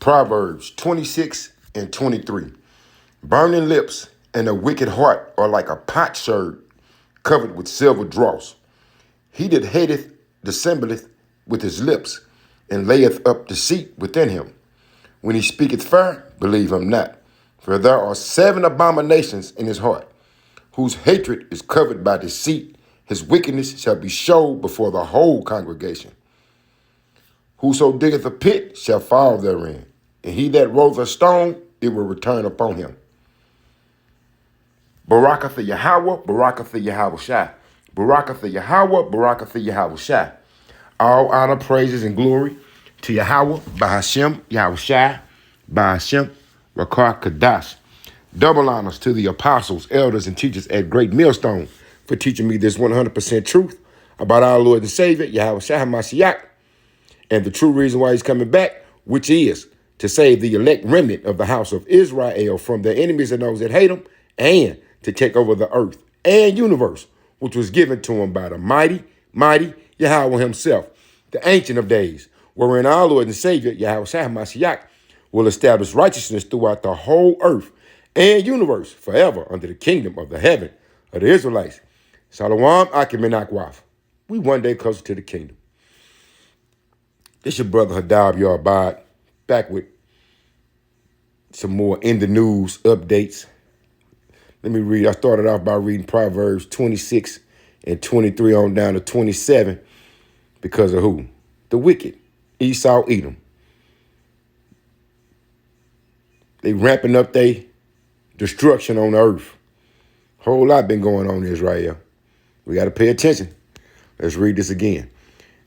Proverbs 26 and 23. Burning lips and a wicked heart are like a potsherd covered with silver dross. He that hateth dissembleth with his lips, and layeth up deceit within him. When he speaketh fair, believe him not. For there are 7 abominations in his heart, whose hatred is covered by deceit. His wickedness shall be showed before the whole congregation. Whoso diggeth a pit shall fall therein, and he that rolleth a stone, it will return upon him. Barakatha Yahweh, Barakatha Yahweh Shai. Barakatha Yahweh, Barakatha Yahweh Shai. All honor, praises, and glory to Yahweh, Bahashem, Yahweh Shai, Bahashem, Rakar Kadash. Double honors to the apostles, elders, and teachers at Great Millstone for teaching me this 100% truth about our Lord and Savior, Yahweh Shai HaMashiach, and the true reason why he's coming back, which is to save the elect remnant of the house of Israel from their enemies and those that hate them, and to take over the earth and universe, which was given to him by the mighty Yahweh himself, the Ancient of Days, wherein our Lord and Savior, Yahweh Shai HaMashiach, will establish righteousness throughout the whole earth and universe forever under the kingdom of the heaven of the Israelites. Shalom, Akim and Akwaf. We one day closer to the kingdom. This your brother Hadab Yarbad, back with some more in the news updates. Let me read. I started off by reading Proverbs 26 and 23 on down to 27 because of who? The wicked, Esau, Edom. They ramping up their destruction on the earth. Whole lot been going on in Israel. We got to pay attention. Let's read this again,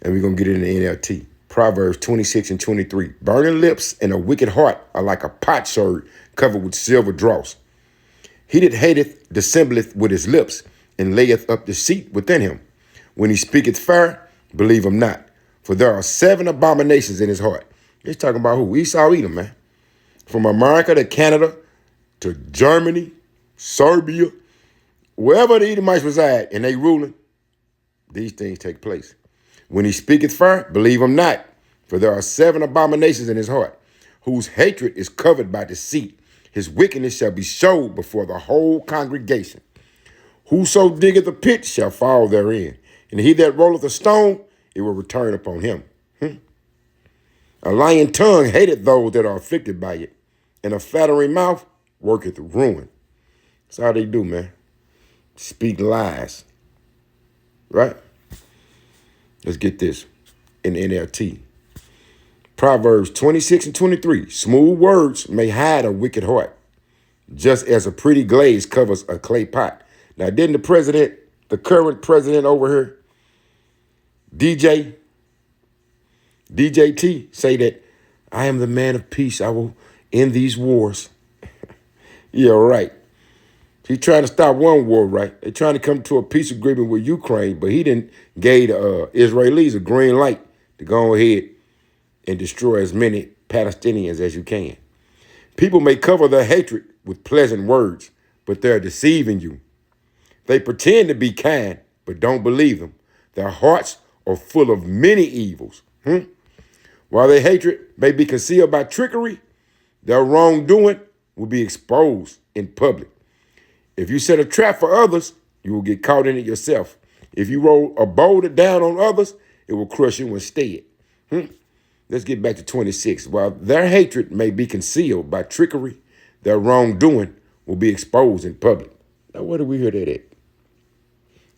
and we're going to get it in the NLT. Proverbs 26 and 23. Burning lips and a wicked heart are like a potsherd covered with silver dross. He that hateth dissembleth with his lips, and layeth up deceit within him. When he speaketh fair, believe him not. For there are 7 abominations in his heart. He's talking about who? Esau, Edom, man. From America to Canada to Germany, Serbia, wherever the Edomites reside and they ruling, these things take place. When he speaketh fair, believe him not. For there are 7 abominations in his heart, whose hatred is covered by deceit. His wickedness shall be showed before the whole congregation. Whoso diggeth a pit shall fall therein, and he that rolleth a stone, it will return upon him. A lying tongue hateth those that are afflicted by it, and a flattering mouth worketh ruin. That's how they do, man. Speak lies. Right? Let's get this in NLT. Proverbs 26 and 23. Smooth words may hide a wicked heart, just as a pretty glaze covers a clay pot. Now, didn't the current president over here, DJT, say that I am the man of peace. I will end these wars. Yeah, right. He's trying to stop one war, right? They're trying to come to a peace agreement with Ukraine, but he didn't gave the Israelis a green light to go ahead and destroy as many Palestinians as you can. People may cover their hatred with pleasant words, but they're deceiving you. They pretend to be kind, but don't believe them. Their hearts are full of many evils. While their hatred may be concealed by trickery, their wrongdoing will be exposed in public. If you set a trap for others, you will get caught in it yourself. If you roll a boulder down on others, it will crush you instead. Let's get back to 26. While their hatred may be concealed by trickery, their wrongdoing will be exposed in public. Now, where do we hear that at?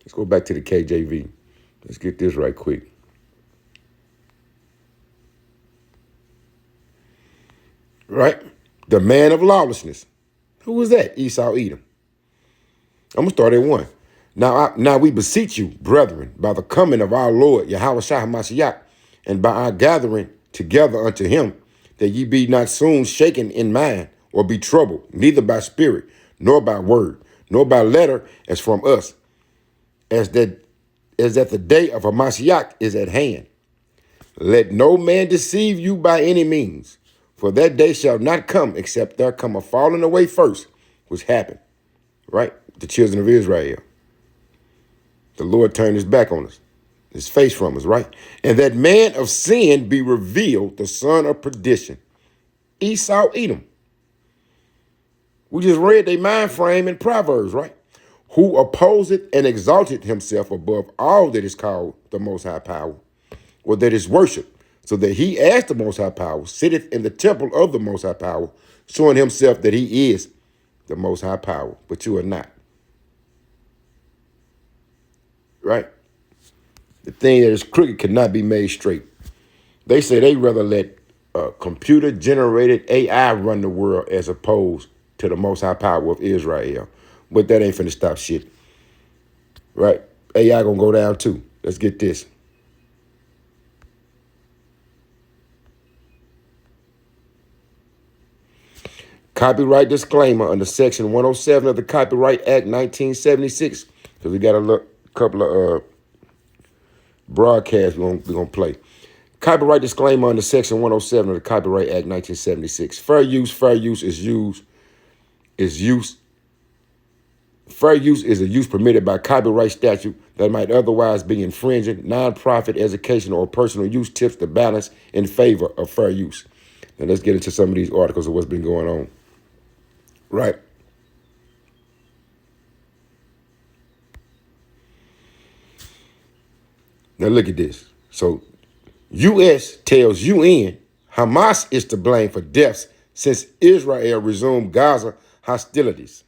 Let's go back to the KJV. Let's get this right quick. Right? The man of lawlessness. Who was that? Esau, Edom. I'm going to start at 1. Now we beseech you, brethren, by the coming of our Lord, Yahweh Shai HaMashiach, and by our gathering together unto him, that ye be not soon shaken in mind, or be troubled, neither by spirit, nor by word, nor by letter, as from us, as that the day of Hamashiach is at hand. Let no man deceive you by any means, for that day shall not come except there come a falling away first, which happened, right? The children of Israel. The Lord turned his back on us, his face from us, right? And that man of sin be revealed, the son of perdition. Esau, Edom. We just read their mind frame in Proverbs, right? Who opposeth and exalted himself above all that is called the Most High Power, or that is worship, so that he as the Most High Power sitteth in the temple of the Most High Power, showing himself that he is the Most High Power, but you are not. Right? The thing that is crooked cannot be made straight. They say they rather let computer-generated AI run the world as opposed to the Most High Power of Israel. But that ain't finna stop shit. Right? AI gonna go down too. Let's get this. Copyright disclaimer under Section 107 of the Copyright Act 1976. Because we got a couple of broadcasts we're gonna play. Copyright disclaimer under Section 107 of the Copyright Act 1976. Fair use is a use permitted by copyright statute that might otherwise be infringing. Non-profit, educational, or personal use tips the balance in favor of fair use. Now let's get into some of these articles of what's been going on. Right. Now look at this. So U.S. tells UN Hamas is to blame for deaths since Israel resumed Gaza hostilities.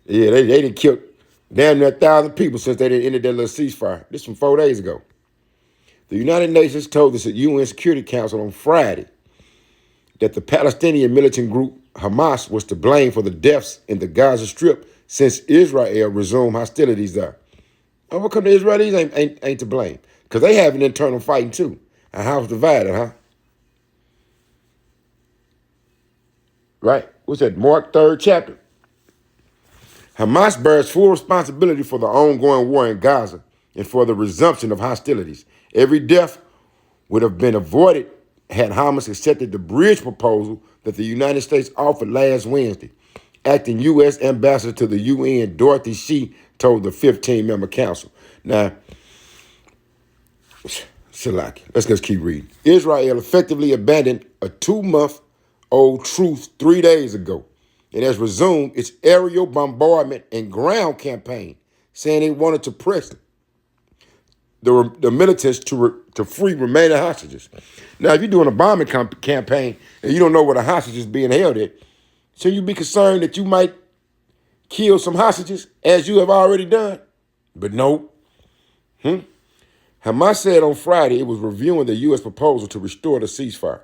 Yeah, they didn't kill damn near 1,000 people since they didn't ended their little ceasefire. This from 4 days ago. The United Nations told the UN Security Council on Friday that the Palestinian militant group Hamas was to blame for the deaths in the Gaza Strip since Israel resumed hostilities there. And what come the Israelis ain't to blame? Because they have an internal fighting too. A house divided, huh? Right? What's that? Mark 3rd chapter. Hamas bears full responsibility for the ongoing war in Gaza and for the resumption of hostilities. Every death would have been avoided had Hamas accepted the bridge proposal that the United States offered last Wednesday. Acting U.S. Ambassador to the UN, Dorothy Shee, told the 15-member council. Now, Shalaki, let's just keep reading. Israel effectively abandoned a 2-month-old truce 3 days ago. It has resumed its aerial bombardment and ground campaign, saying it wanted to press the militants to free remaining hostages. Now, if you're doing a bombing campaign and you don't know where the hostage is being held at, should you be concerned that you might kill some hostages as you have already done? But no. Hamas said on Friday it was reviewing the U.S. proposal to restore the ceasefire.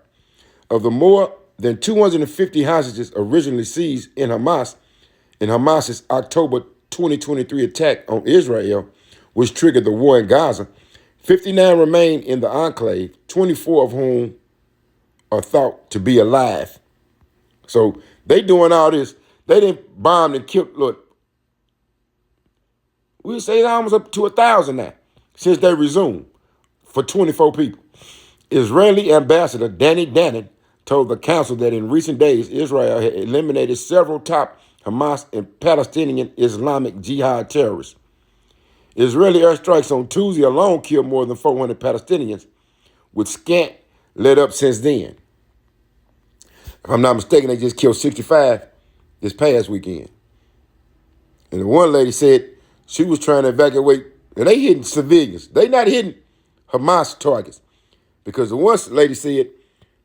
Of the more than 250 hostages originally seized in Hamas's October 2023 attack on Israel, which triggered the war in Gaza, 59 remain in the enclave, 24 of whom are thought to be alive. So they doing all this. They didn't bomb and kill. Look, we say it's almost up to 1,000 now since they resumed for 24 people. Israeli Ambassador Danny Danon told the council that in recent days, Israel had eliminated several top Hamas and Palestinian Islamic Jihad terrorists. Israeli airstrikes on Tuesday alone killed more than 400 Palestinians, with scant let up since then. If I'm not mistaken, they just killed 65 this past weekend. And the one lady said she was trying to evacuate, and they hitting civilians. They not hitting Hamas targets. Because the one lady said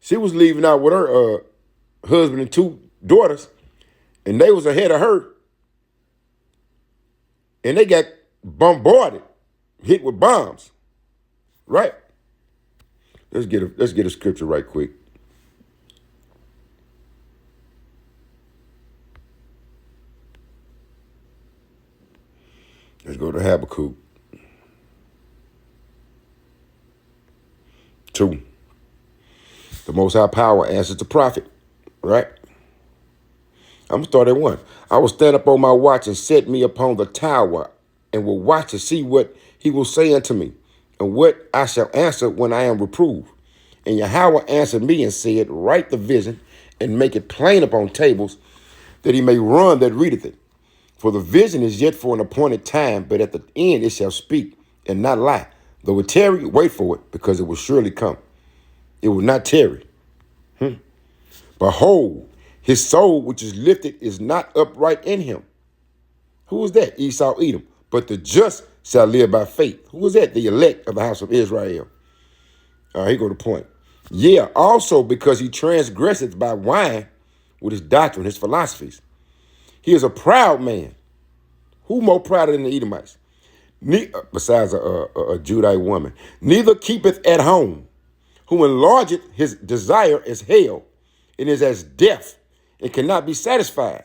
she was leaving out with her husband and 2 daughters, and they was ahead of her, and they got bombarded, hit with bombs. Right? Let's get a scripture right quick. Let's go to Habakkuk 2. The Most High Power answers the prophet, right? I'm going to start at 1. I will stand up on my watch and set me upon the tower and will watch to see what he will say unto me and what I shall answer when I am reproved. And Yahweh answered me and said, write the vision and make it plain upon tables that he may run that readeth it. For the vision is yet for an appointed time, but at the end it shall speak and not lie. Though it tarry, wait for it, because it will surely come. It will not tarry. Behold, his soul which is lifted is not upright in him. Who is that? Esau, Edom. But the just shall live by faith. Who is that? The elect of the house of Israel. Here go the point. Yeah, also because he transgresseth by wine with his doctrine, his philosophies. He is a proud man. Who more prouder than the Edomites? Besides a Judite woman. Neither keepeth at home, who enlargeth his desire as hell, and is as death, and cannot be satisfied,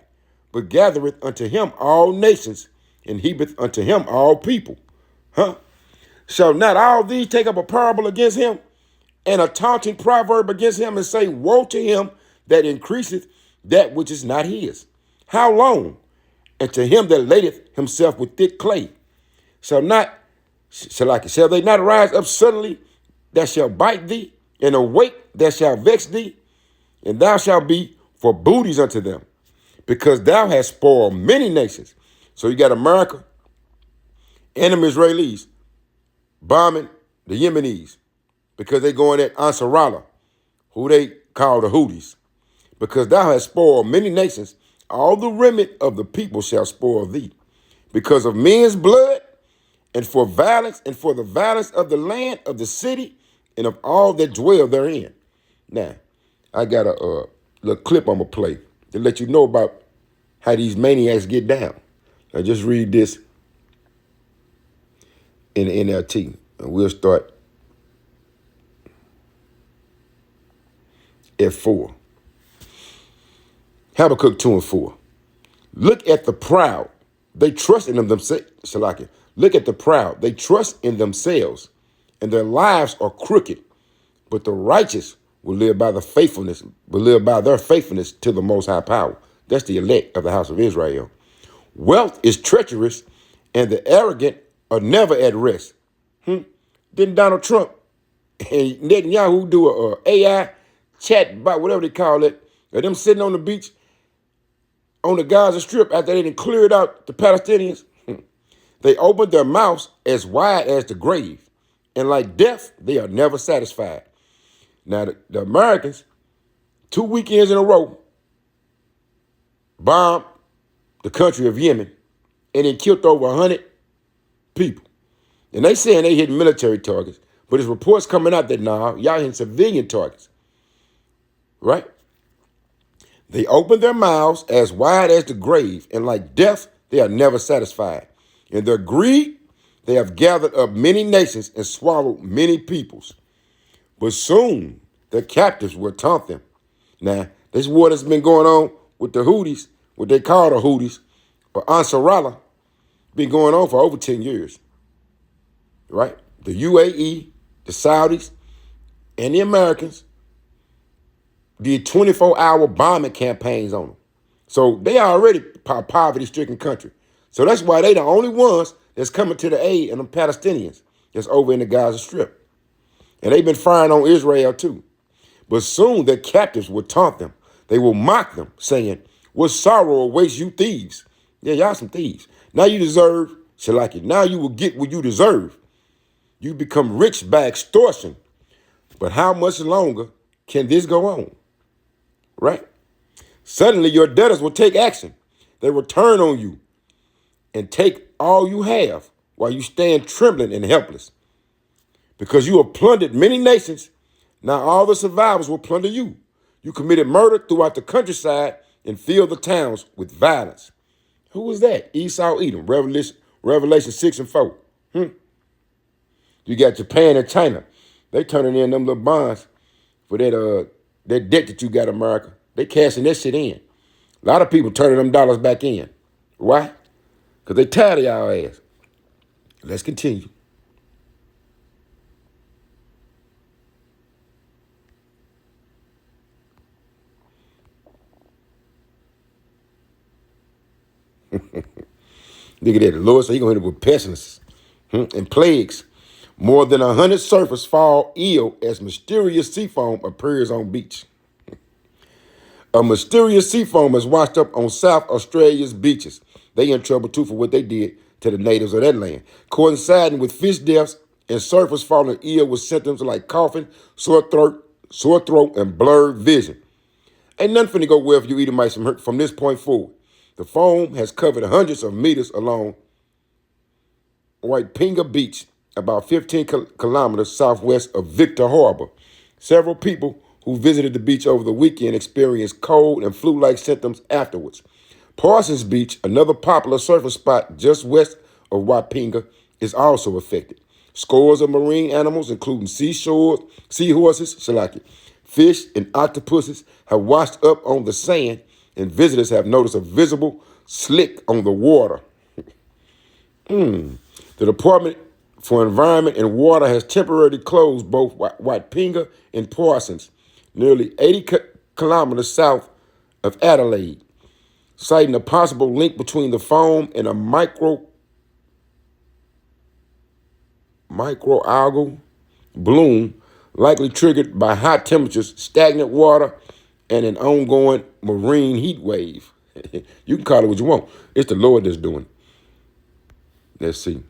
but gathereth unto him all nations, and heapeth unto him all people. Shall not all these take up a parable against him, and a taunting proverb against him, and say, woe to him that increaseth that which is not his? How long? And to him that ladeth himself with thick clay. Shall they not rise up suddenly that shall bite thee, and awake that shall vex thee? And thou shalt be for booties unto them, because thou hast spoiled many nations. So you got America and the Israelis bombing the Yemenis because they going at Ansarallah, who they call the Houthis. Because thou hast spoiled many nations, all the remnant of the people shall spoil thee. Because of men's blood, and for violence, and for the violence of the land, of the city, and of all that dwell therein. Now, I got a little clip I'm going to play to let you know about how these maniacs get down. Now, just read this in the NLT, and we'll start at 4. Habakkuk 2 and 4. Look at the proud. They trust in themselves. Look at the proud. They trust in themselves, and their lives are crooked. But the righteous will live by their faithfulness to the Most High Power. That's the elect of the house of Israel. Wealth is treacherous, and the arrogant are never at rest. Didn't Donald Trump and Netanyahu do a AI chat bot, whatever they call it, of them sitting on the beach on the Gaza Strip after they didn't cleared out the Palestinians? They opened their mouths as wide as the grave, and like death, they are never satisfied. Now, the Americans, 2 weekends in a row, bombed the country of Yemen and then killed over 100 people. And they saying they hit military targets, but there's reports coming out that, nah, y'all hitting civilian targets, right? They opened their mouths as wide as the grave, and like death, they are never satisfied. In their greed, they have gathered up many nations and swallowed many peoples. But soon their captives will taunt them. Now, this war that's been going on with the Houthis, what they call the Houthis, or Ansarallah, been going on for over 10 years, right? The UAE, the Saudis, and the Americans did 24-hour bombing campaigns on them. So they are already a poverty-stricken country. So that's why they the only ones that's coming to the aid of the Palestinians that's over in the Gaza Strip. And they've been firing on Israel too. But soon their captives will taunt them. They will mock them, saying, what sorrow awaits you thieves? Yeah, y'all some thieves. Now you deserve, Shalaki, now you will get what you deserve. You become rich by extortion. But how much longer can this go on? Right? Suddenly your debtors will take action. They will turn on you and take all you have while you stand trembling and helpless. Because you have plundered many nations, now all the survivors will plunder you. You committed murder throughout the countryside and filled the towns with violence. Who was that? Esau, Edom, Revelation 6 and 4. You got Japan and China. They turning in them little bonds for that debt that you got, America. They cashing that shit in. A lot of people turning them dollars back in. Why? Because they tired of y'all ass. Let's continue. Look at that. The Lord said he's going to hit it with pestilences and plagues. More than 100 surfers fall ill as mysterious sea foam appears on beach. A mysterious sea foam has washed up on South Australia's beaches. They in trouble too for what they did to the natives of that land, coinciding with fish deaths and surfers falling ill with symptoms like coughing, sore throat, sore throat, and blurred vision. Ain't nothing finna go well for you Edomites from this point forward. The foam has covered hundreds of meters along Waipinga Beach, about 15 kilometers southwest of Victor Harbor. Several people who visited the beach over the weekend experienced cold and flu-like symptoms afterwards. Parsons Beach, another popular surfing spot just west of Waipinga, is also affected. Scores of marine animals, including seashores, seahorses, fish, and octopuses, have washed up on the sand, and visitors have noticed a visible slick on the water. The Department for Environment and Water has temporarily closed both Waipinga and Parsons, nearly 80 kilometers south of Adelaide, citing a possible link between the foam and a microalgal bloom, likely triggered by high temperatures, stagnant water, and an ongoing marine heat wave. You can call it what you want. It's the Lord that's doing it. Let's see.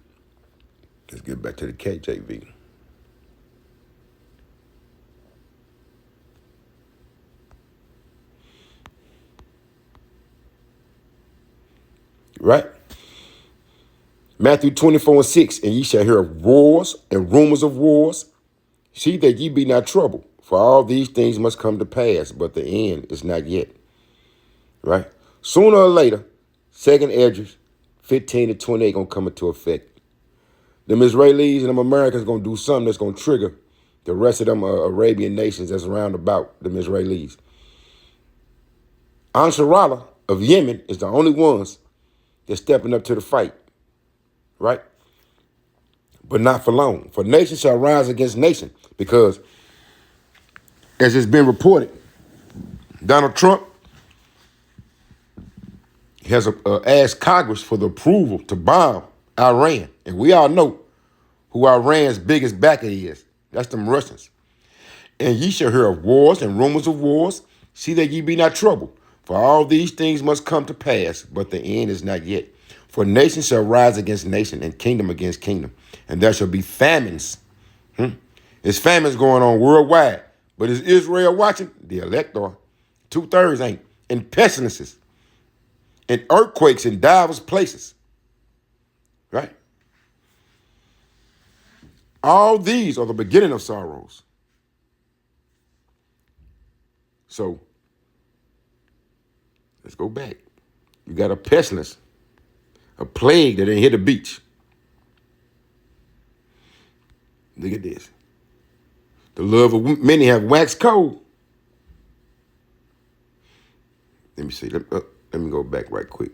Let's get back to the KJV. Right? Matthew 24:6, and ye shall hear of wars and rumors of wars. See that ye be not troubled, for all these things must come to pass, but the end is not yet. Right? Sooner or later, 2nd Esdras 15-28 gonna come into effect. Them Israelis and them Americans gonna do something that's gonna trigger the rest of them Arabian nations that's around about them Israelis. Ansarallah of Yemen is the only ones that's stepping up to the fight, right? But not for long. For nation shall rise against nation, because as it's been reported, Donald Trump has asked Congress for the approval to bomb Iran. And we all know who Iran's biggest backer is. That's them Russians. And ye shall hear of wars and rumors of wars. See that ye be not troubled. For all these things must come to pass, but the end is not yet. For nation shall rise against nation, and kingdom against kingdom. And there shall be famines. There's famines going on worldwide. But is Israel watching? The elect are. 2/3 ain't. And pestilences. And earthquakes in diverse places. Right? All these are the beginning of sorrows. So, let's go back. You got a pestilence, a plague that didn't hit the beach. Look at this. The love of many have waxed cold. Let me see. Let me go back right quick.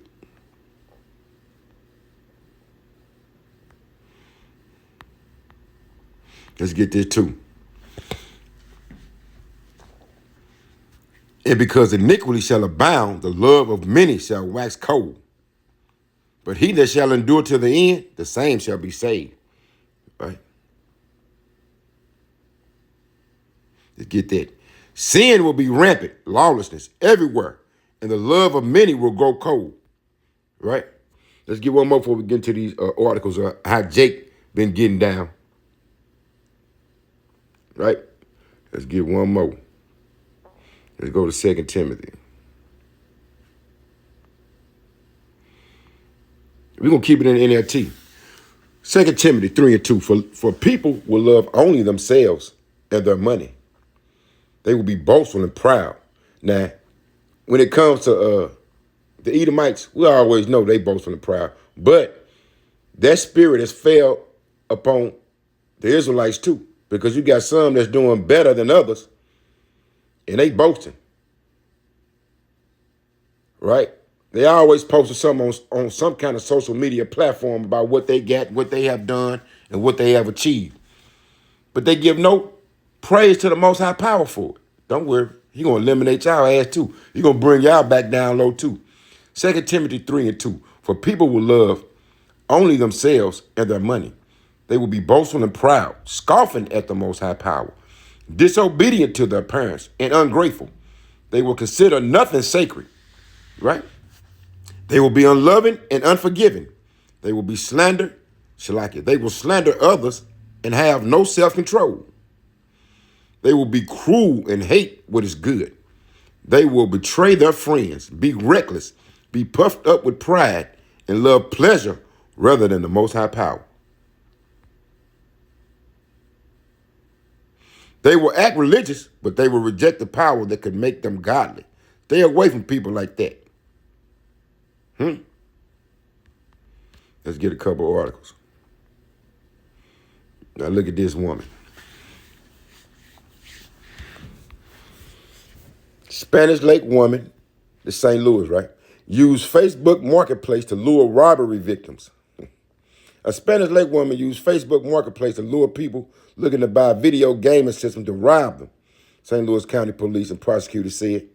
Let's get this too. And because iniquity shall abound, the love of many shall wax cold. But he that shall endure to the end, the same shall be saved. Right? Let's get that. Sin will be rampant, lawlessness everywhere, and the love of many will grow cold. Right? Let's get one more before we get into these articles of how Jake been getting down. Right? Let's get one more. Let's go to 2 Timothy. We're going to keep it in NLT. 2 Timothy 3:2. For people will love only themselves and their money. They will be boastful and proud. Now, when it comes to the Edomites, we always know they boastful and proud. But that spirit has fell upon the Israelites too. Because you got some that's doing better than others. And they boasting. Right? They always posted something on some kind of social media platform about what they got, what they have done, and what they have achieved. But they give no praise to the Most High Power for it. Don't worry. He's going to eliminate y'all ass too. He's going to bring y'all back down low too. 2 Timothy 3:2. For people will love only themselves and their money. They will be boastful and proud, scoffing at the Most High Power, disobedient to their parents, and ungrateful. They will consider nothing sacred, right? They will be unloving and unforgiving. They will be slandered, They will slander others and have no self-control. They will be cruel and hate what is good. They will betray their friends, be reckless, be puffed up with pride, and love pleasure rather than the Most High power. They will act religious, but they will reject the power that could make them godly. Stay away from people like that. Let's get a couple articles. Now look at this woman. Spanish Lake woman, the St. Louis, right? Used Facebook Marketplace to lure robbery victims. A Spanish Lake woman used Facebook Marketplace to lure people looking to buy a video gaming system to rob them, St. Louis County Police and prosecutors said.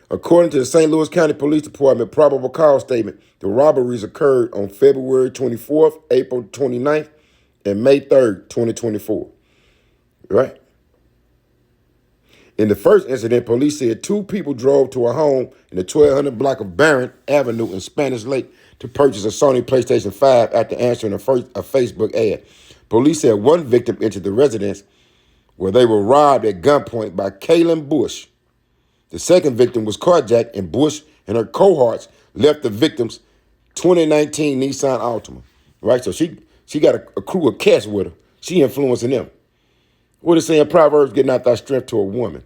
According to the St. Louis County Police Department probable cause statement, the robberies occurred on February 24th, April 29th, and May 3rd, 2024. Right? In the first incident, police said 2 people drove to a home in the 1200 block of Barron Avenue in Spanish Lake to purchase a Sony PlayStation 5 after answering a Facebook ad. Police said 1 victim entered the residence where they were robbed at gunpoint by Kaylin Bush. The second victim was carjacked, and Bush and her cohorts left the victim's 2019 Nissan Altima. Right, so she got a crew of cats with her. She influencing them. What is saying? Proverbs getting out thy strength to a woman.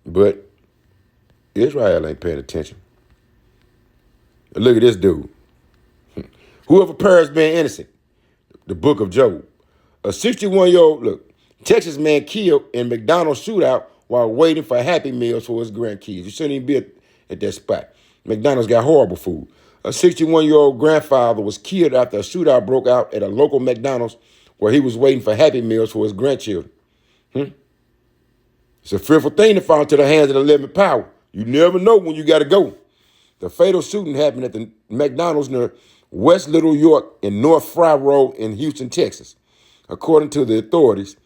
But Israel ain't paying attention. Look at this dude. Whoever perished being innocent. The book of Job. A 61-year-old, Texas man killed in McDonald's shootout while waiting for Happy Meals for his grandkids. You shouldn't even be at that spot. McDonald's got horrible food. A 61-year-old grandfather was killed after a shootout broke out at a local McDonald's where he was waiting for Happy Meals for his grandchildren. It's a fearful thing to fall into the hands of the living power. You never know when you got to go. The fatal shooting happened at the McDonald's near West Little York and North Fry Road in Houston, Texas, according to the authorities,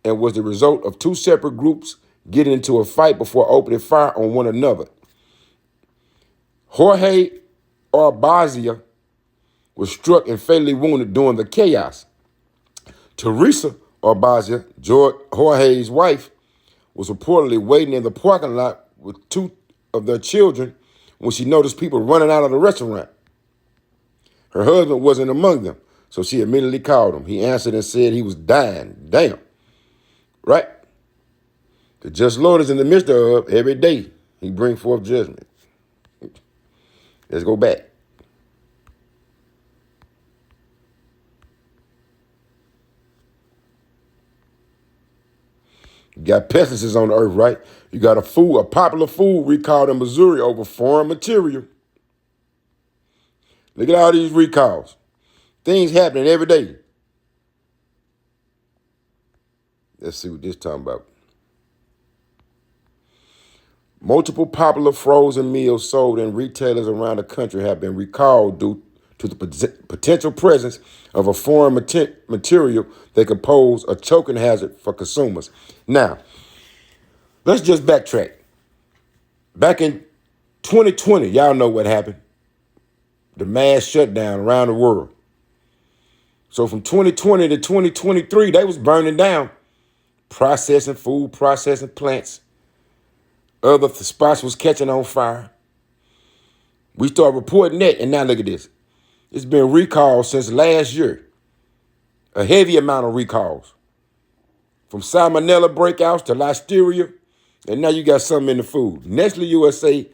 and was the result of 2 separate groups getting into a fight before opening fire on one another. Jorge Arbazia was struck and fatally wounded during the chaos. Teresa Arbazia, Jorge's wife, was reportedly waiting in the parking lot with 2 of their children when she noticed people running out of the restaurant. Her husband wasn't among them, so she immediately called him. He answered and said he was dying. Damn. Right? The just Lord is in the midst of every day. He brings forth judgment. Let's go back. You got pesticides on the earth, right? You got a popular food recalled in Missouri over foreign material. Look at all these recalls. Things happening every day. Let's see what this is talking about. Multiple popular frozen meals sold in retailers around the country have been recalled due to the potential presence of a foreign material that could pose a choking hazard for consumers. Now, let's just backtrack. Back in 2020, y'all know what happened. The mass shutdown around the world. So from 2020 to 2023, they was burning down processing food, processing plants. Other spots was catching on fire. We started reporting that, and now look at this. It's been recalled since last year. A heavy amount of recalls. From salmonella breakouts to listeria, and now you got something in the food. Nestle USA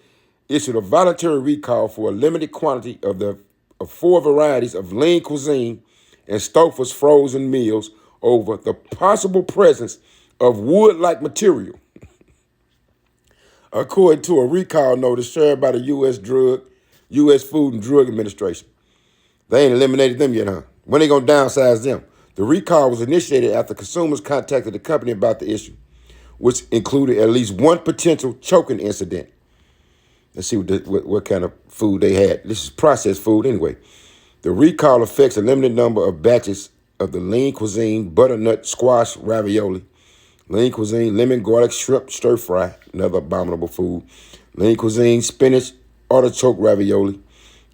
issued a voluntary recall for a limited quantity of 4 varieties of lean cuisine and Stouffer's frozen meals over the possible presence of wood-like material. According to a recall notice shared by the U.S. Food and Drug Administration. They ain't eliminated them yet, huh? When they gonna downsize them? The recall was initiated after consumers contacted the company about the issue, which included at least 1 potential choking incident. Let's see what kind of food they had. This is processed food anyway. The recall affects a limited number of batches of the lean cuisine butternut squash ravioli, lean cuisine lemon garlic shrimp stir fry, another abominable food, lean cuisine spinach artichoke ravioli,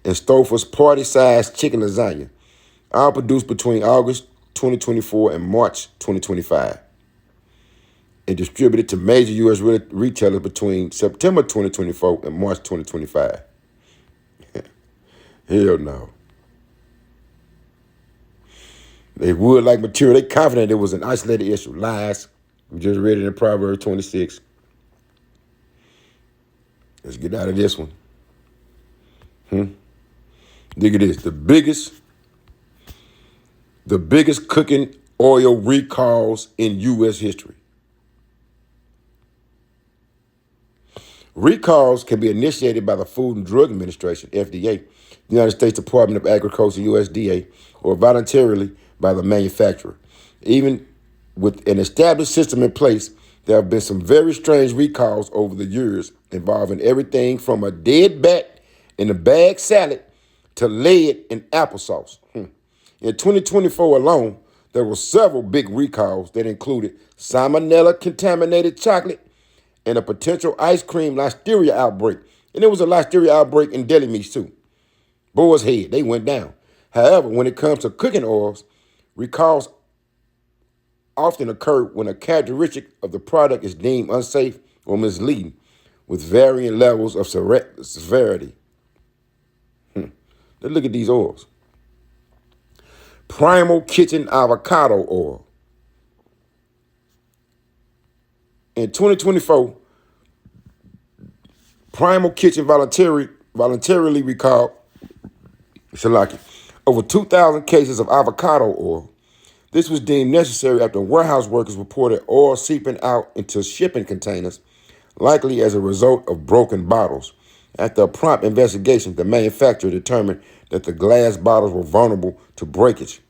and Stouffer's party-sized chicken lasagna, all produced between August 2024 and March 2025. and distributed to major U.S. retailers between September 2024 and March 2025. Hell no. They wood-like material. They confident it was an isolated issue. Lies. We just read it in Proverbs 26. Let's get out of this one. Look at this. The biggest cooking oil recalls in U.S. history. Recalls can be initiated by the Food and Drug Administration, FDA, the United States Department of Agriculture, USDA, or voluntarily by the manufacturer. Even with an established system in place, there have been some very strange recalls over the years involving everything from a dead bat in a bag salad to lead in applesauce. In 2024 alone, there were several big recalls that included salmonella-contaminated chocolate and a potential ice cream listeria outbreak. And there was a listeria outbreak in deli meats too. Boar's Head, they went down. However, when it comes to cooking oils, recalls often occur when a characteristic of the product is deemed unsafe or misleading, with varying levels of severity. Let's look at these oils. Primal Kitchen avocado oil. In 2024, Primal Kitchen voluntarily recalled over 2,000 cases of avocado oil. This was deemed necessary after warehouse workers reported oil seeping out into shipping containers, likely as a result of broken bottles. After a prompt investigation, the manufacturer determined that the glass bottles were vulnerable to breakage.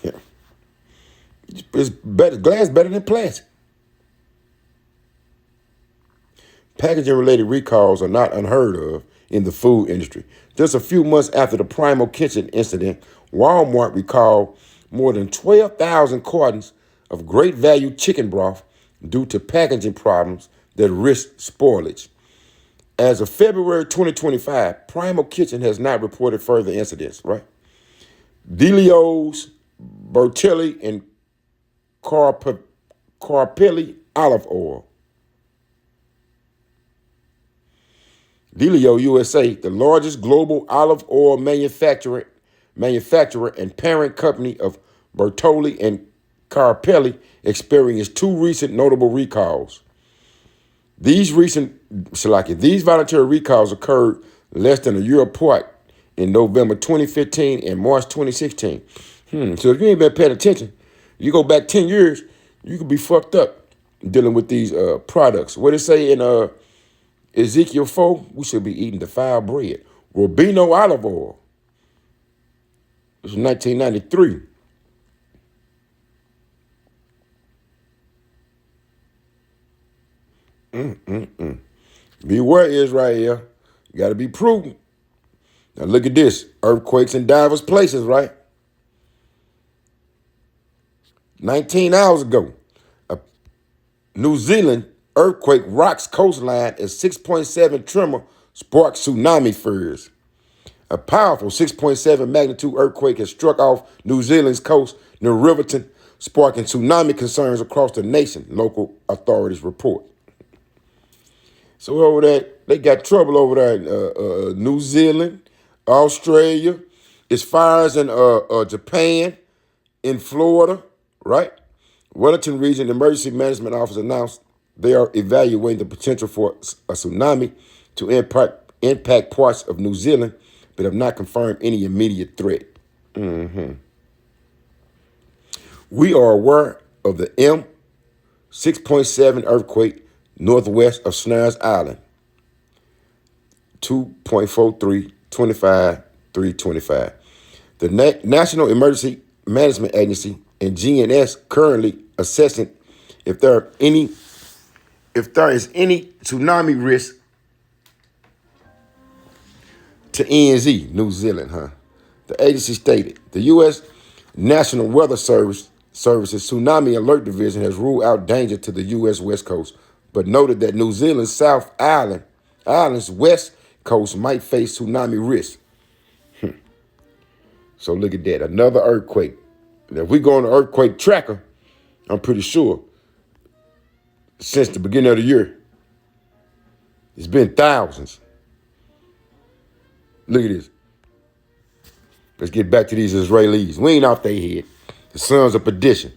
Yeah. It's better, glass better than plastic. Packaging-related recalls are not unheard of in the food industry. Just a few months after the Primal Kitchen incident, Walmart recalled more than 12,000 cartons of great value chicken broth due to packaging problems that risked spoilage. As of February 2025, Primal Kitchen has not reported further incidents, right? Delio's, Bertelli, and Carpelli olive oil. Delio USA, the largest global olive oil manufacturer and parent company of Bertolli and Carpelli, experienced two recent notable recalls. These voluntary recalls occurred less than a year apart in November 2015 and March 2016. So if you ain't been paying attention, you go back 10 years, you could be fucked up dealing with these products. What it say in Ezekiel 4, we should be eating defiled bread. Rubino olive oil. This was 1993. Beware, Israel. You got to be prudent. Now look at this. Earthquakes in diverse places, right? 19 hours ago, a New Zealand earthquake rocks coastline as 6.7 tremor sparks tsunami fears. A powerful 6.7 magnitude earthquake has struck off New Zealand's coast near Riverton, sparking tsunami concerns across the nation, local authorities report. So over there, they got trouble over there in New Zealand, Australia. It's fires in Japan, in Florida, right? Wellington Region Emergency Management Office announced they are evaluating the potential for a tsunami to impact parts of New Zealand, but have not confirmed any immediate threat. We are aware of the M6.7 earthquake northwest of Snares Island, 2.43, 325. The National Emergency Management Agency and GNS currently assessing if there is any tsunami risk to NZ, New Zealand, The agency stated the U.S. National Weather Service's Tsunami Alert Division has ruled out danger to the U.S. West Coast, but noted that New Zealand's South Island's West Coast might face tsunami risk. So look at that, another earthquake. Now, if we go on the earthquake tracker, I'm pretty sure since the beginning of the year. It's been thousands. Look at this. Let's get back to these Israelis. We ain't off their head. The sons of perdition.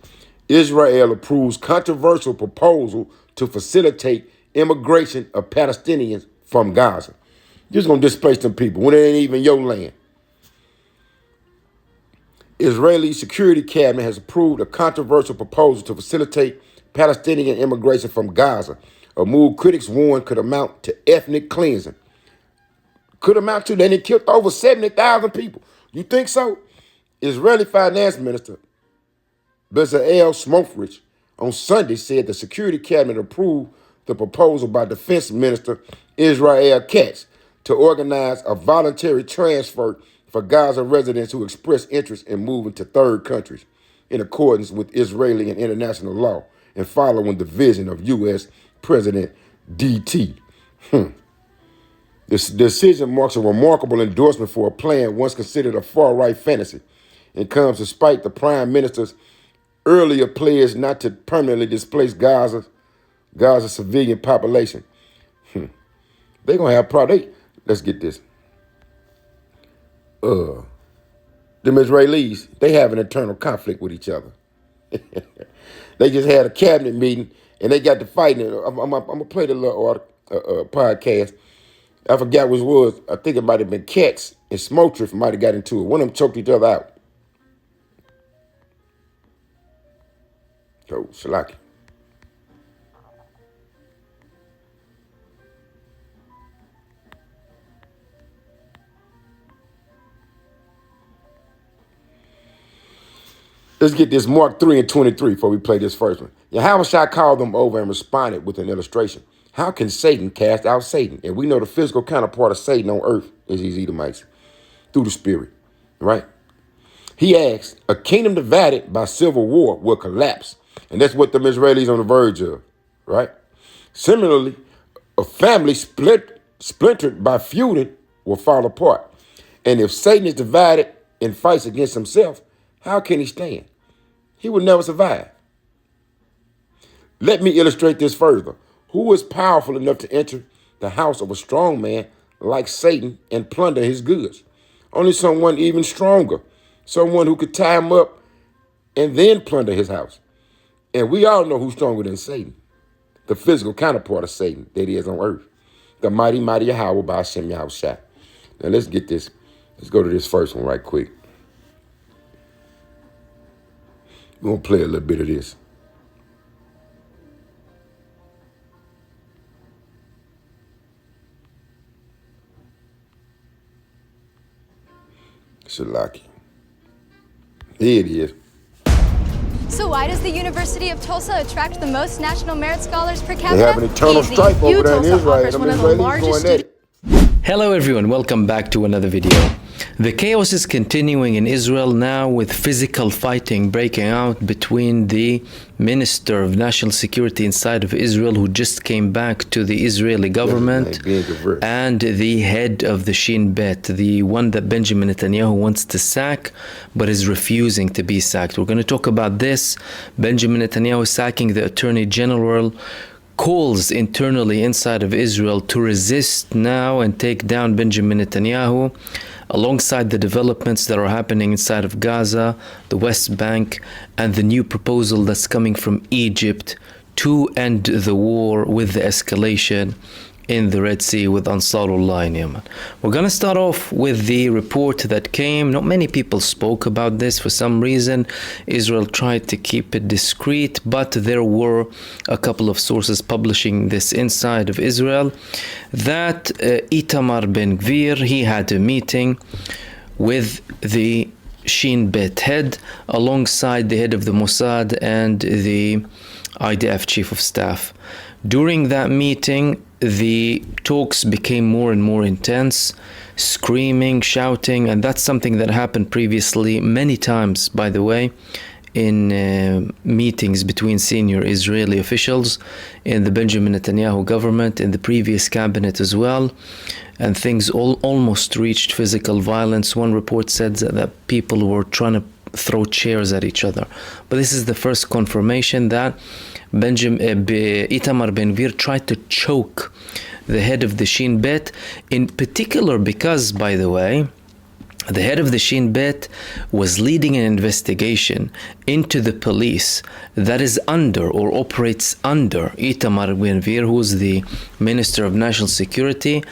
Israel approves controversial proposal to facilitate immigration of Palestinians from Gaza. You're just going to displace them people when it ain't even your land. Israeli Security Cabinet has approved a controversial proposal to facilitate Palestinian immigration from Gaza, a move critics warn could amount to ethnic cleansing. Could amount to, they killed over 70,000 people. You think so? Israeli Finance Minister Bezalel Smotrich on Sunday said the Security Cabinet approved the proposal by Defense Minister Israel Katz to organize a voluntary transfer for Gaza residents who express interest in moving to third countries in accordance with Israeli and international law and following the vision of U.S. President D.T. This decision marks a remarkable endorsement for a plan once considered a far-right fantasy and comes despite the Prime Minister's earlier pledge not to permanently displace Gaza's civilian population. They're going to have problems. Let's get this. Them Israelis, they have an internal conflict with each other. They just had a cabinet meeting and they got to fighting. I'm going to play the little podcast. I forgot what it was. I think it might have been Katz and Smotrich might have got into it. One of them choked each other out. So, Shalaki. Let's get this Mark 3 and 23 before we play this first one. Yahushua called them over and responded with an illustration. How can Satan cast out Satan? And we know the physical counterpart of Satan on earth is these Edomites through the spirit, right? He asked, a kingdom divided by civil war will collapse. And that's what the Israelis on the verge of, right? Similarly, a family splintered by feuding will fall apart. And if Satan is divided and fights against himself, how can he stand? He will never survive. Let me illustrate this further. Who is powerful enough to enter the house of a strong man like Satan and plunder his goods? Only someone even stronger. Someone who could tie him up and then plunder his house. And we all know who's stronger than Satan. The physical counterpart of Satan that is on earth. The mighty Yahweh by Hashem Yahushua. Now let's get this. Let's go to this first one right quick. We're going to play a little bit of this. Shalaki. Here it is. So why does the University of Tulsa attract the most National Merit Scholars per capita? They have an eternal Easy. strife over there in Tulsa Israel. offers Them one of the Israelis largest going at it. Hello everyone, welcome back to another video. The chaos is continuing in Israel now with physical fighting breaking out between the Minister of National Security inside of Israel, who just came back to the Israeli government, and the head of the Shin Bet, the one that Benjamin Netanyahu wants to sack but is refusing to be sacked. We're going to talk about this. Benjamin Netanyahu sacking the Attorney General, calls internally inside of Israel to resist now and take down Benjamin Netanyahu, alongside the developments that are happening inside of Gaza, the West Bank, and the new proposal that's coming from Egypt to end the war with the escalation in the Red Sea with Ansarullah in Yemen. We're going to start off with the report that came. Not many people spoke about this. For some reason, Israel tried to keep it discreet, but there were a couple of sources publishing this inside of Israel, that Itamar Ben Gvir, he had a meeting with the Shin Bet head alongside the head of the Mossad and the IDF chief of staff. During that meeting, the talks became more and more intense, screaming, shouting, and that's something that happened previously many times, by the way, in meetings between senior Israeli officials in the Benjamin Netanyahu government, in the previous cabinet as well, and things almost reached physical violence. One report said that people were trying to throw chairs at each other. But this is the first confirmation that Itamar Ben-Gvir tried to choke the head of the Shin Bet, in particular because, by the way, the head of the Shin Bet was leading an investigation into the police that is under or operates under Itamar Ben-Gvir, who is the Minister of National Security,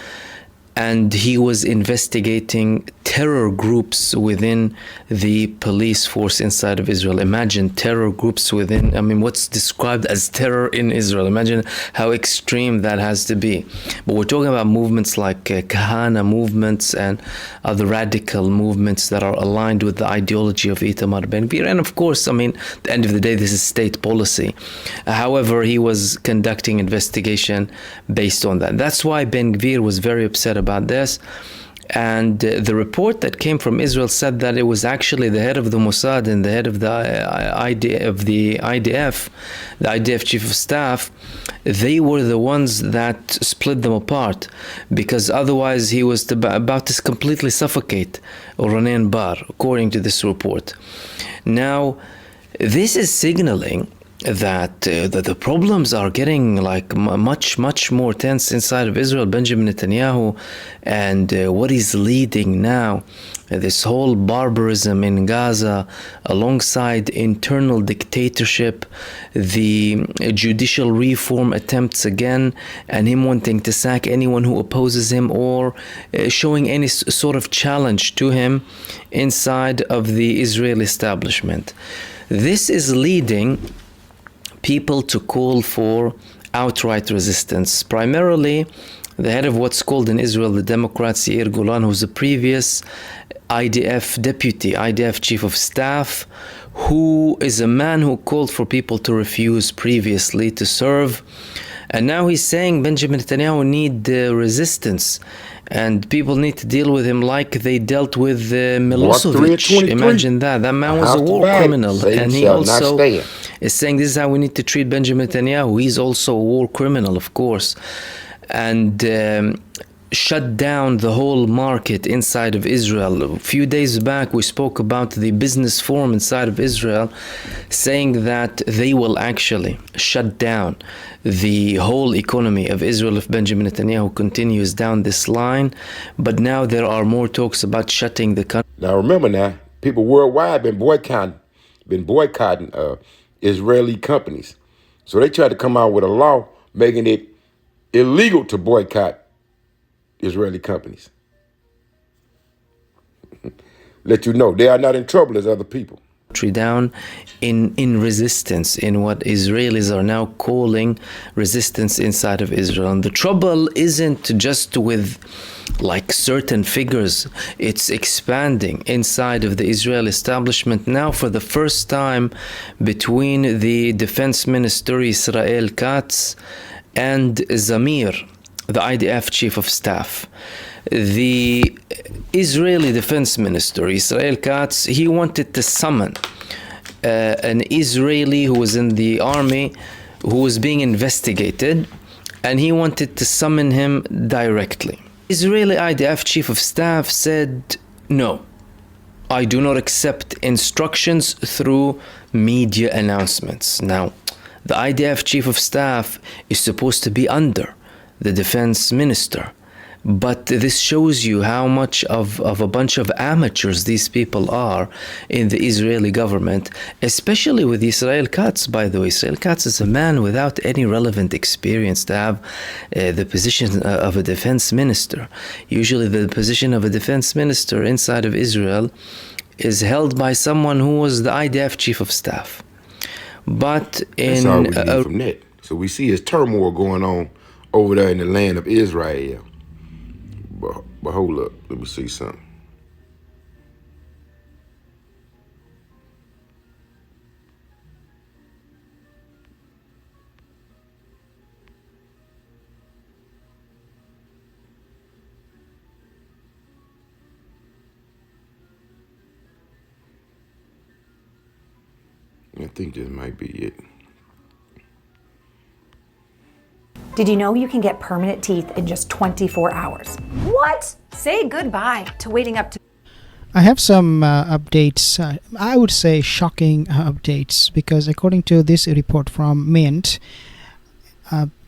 and he was investigating terror groups within the police force inside of Israel. Imagine terror groups within, I mean, what's described as terror in Israel. Imagine how extreme that has to be. But we're talking about movements like Kahana movements and other radical movements that are aligned with the ideology of Itamar Ben-Gvir. And of course, I mean, at the end of the day, this is state policy. However, he was conducting investigation based on that. That's why Ben-Gvir was very upset about this. And the report that came from Israel said that it was actually the head of the Mossad and the head of the IDF, the IDF chief of staff. They were the ones that split them apart, because otherwise he was about to completely suffocate Ronen Bar, according to this report. Now, this is signaling that the problems are getting like much more tense inside of Israel. Benjamin Netanyahu and what he's leading now, this whole barbarism in Gaza, alongside internal dictatorship, the judicial reform attempts again, and him wanting to sack anyone who opposes him or showing any sort of challenge to him inside of the Israeli establishment. This is leading people to call for outright resistance. Primarily, the head of what's called in Israel the Democrats, Yair Golan, who's a previous deputy IDF chief of staff, who is a man who called for people to refuse previously to serve. And now he's saying Benjamin Netanyahu need resistance, and people need to deal with him like they dealt with Milosevic. Imagine that. That man was a war criminal. And he also is saying this is how we need to treat Benjamin Netanyahu. He's also a war criminal, of course. And shut down the whole market inside of Israel. A few days back, we spoke about the business forum inside of Israel, saying that they will actually shut down the whole economy of Israel if Benjamin Netanyahu continues down this line. But now there are more talks about shutting the country. Now remember, people worldwide been boycotting Israeli companies. So they tried to come out with a law making it illegal to boycott Israeli companies. Let you know they are not in trouble as other people. Down in resistance, in what Israelis are now calling resistance inside of Israel. And the trouble isn't just with like certain figures, it's expanding inside of the Israeli establishment now for the first time between the defense minister Israel Katz and Zamir, the IDF chief of staff. The Israeli defense minister, Israel Katz, he wanted to summon an Israeli who was in the army, who was being investigated, and he wanted to summon him directly. Israeli IDF chief of staff said, no, I do not accept instructions through media announcements. Now, the IDF chief of staff is supposed to be under the defense minister. But this shows you how much of a bunch of amateurs these people are in the Israeli government, especially with Israel Katz, by the way. Israel Katz is a man without any relevant experience to have the position of a defense minister. Usually the position of a defense minister inside of Israel is held by someone who was the IDF chief of staff. But that's all we need from that. So we see his turmoil going on over there in the land of Israel. But hold up, let me see something. I think this might be it. Did you know you can get permanent teeth in just 24 hours? What? Say goodbye to waiting up to... I have some updates. I would say shocking updates, because according to this report from Mint,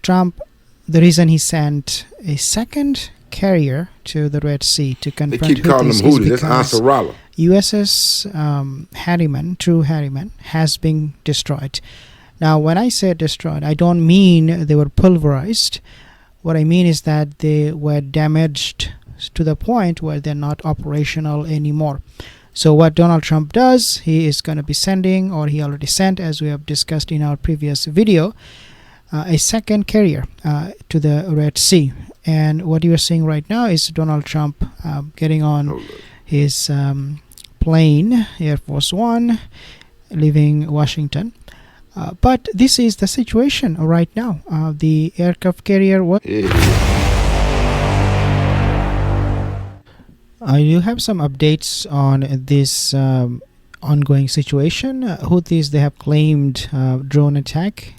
Trump, the reason he sent a second carrier to the Red Sea to They confront keep calling Houthis them is Houthis. That's because Ansarallah. USS Harriman, True Harriman, has been destroyed. Now, when I say destroyed, I don't mean they were pulverized. What I mean is that they were damaged to the point where they're not operational anymore. So what Donald Trump does, he is going to be sending, or he already sent, as we have discussed in our previous video, a second carrier to the Red Sea. And what you are seeing right now is Donald Trump getting on his plane, Air Force One, leaving Washington. But this is the situation right now. The aircraft carrier was... I do have some updates on this ongoing situation. Houthis, they have claimed drone attack,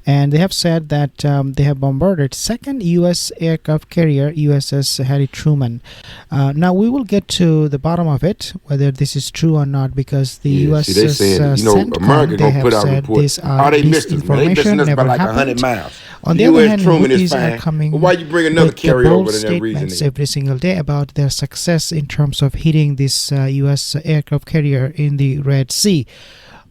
and they have said that they have bombarded second U.S. aircraft carrier, USS Harry Truman. Now we will get to the bottom of it, whether this is true or not, because the USS See, they saying, CENTCOM, America they gonna have put out a said report. these Oh, are they missed us, man. They missing disinformation, us by never like 100 happened. miles. On the other U.S. hand, Truman is Houthis are fine. coming Well, why you bring another with carrier bold over to that reason? statements every single day about their success in terms of hitting this U.S. aircraft carrier in the Red Sea.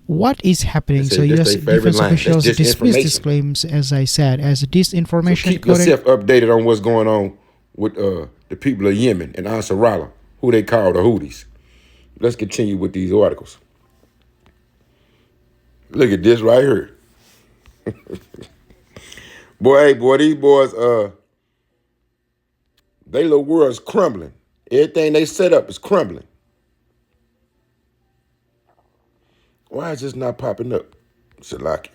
What is happening? They say So that's U.S. their favorite defense line. That's officials dismiss these disinformation. claims, as I said, as So disinformation. keep yourself updated on what's going on with the people of Yemen and Ansarallah, who they call the Houthis. Let's continue with these articles. Look at this right here. Boy, these boys, they little world's crumbling. Everything they set up is crumbling. Why is this not popping up? Salaki.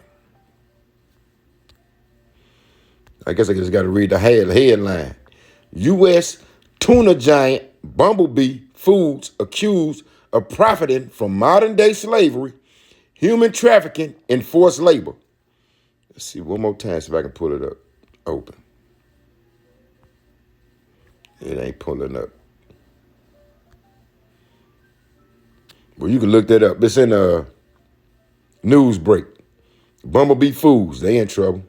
I guess I just got to read the headline. U.S. tuna giant Bumblebee Foods accused of profiting from modern-day slavery, human trafficking, and forced labor. Let's see one more time, see if I can pull it up. Open. It ain't pulling up. Well, you can look that up. It's in a news break. Bumblebee Foods, they in trouble.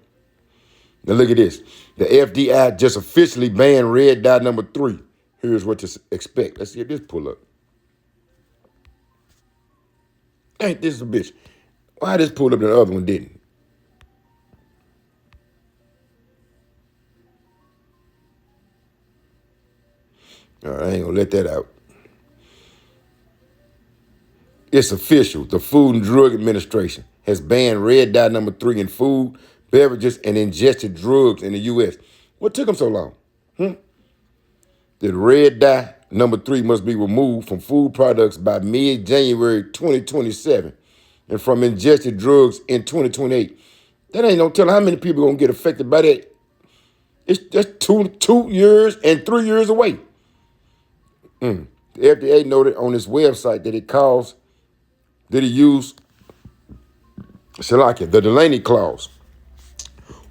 Now look at this. The FDI just officially banned red dye number 3. Here's what to expect. Let's see if this pull up. Ain't this a bitch? Why this pulled up and the other one didn't? All right, I ain't gonna let that out. It's official. The Food and Drug Administration has banned red dye number 3 in food, beverages, and ingested drugs in the U.S. What took them so long? The red dye number 3 must be removed from food products by mid-January 2027 and from ingested drugs in 2028. That ain't no telling how many people gonna get affected by that. It's just 2 years and 3 years away. The FDA noted on its website that it used the Delaney Clause,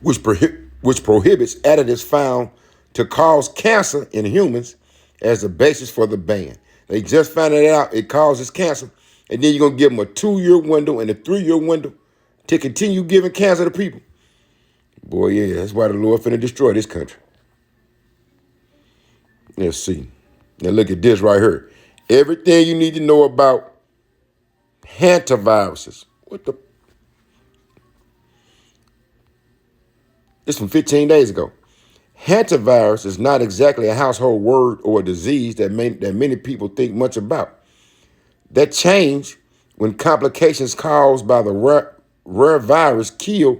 which prohibits additives found to cause cancer in humans as the basis for the ban. They just found it out it causes cancer, and then you're going to give them a 2-year window and a 3-year window to continue giving cancer to people. Boy, yeah, that's why the Lord finna destroy this country. Let's see. Now look at this right here. Everything you need to know about hantaviruses. What the? This from 15 days ago. Hantavirus is not exactly a household word or a disease that many people think much about. That changed when complications caused by the rare virus killed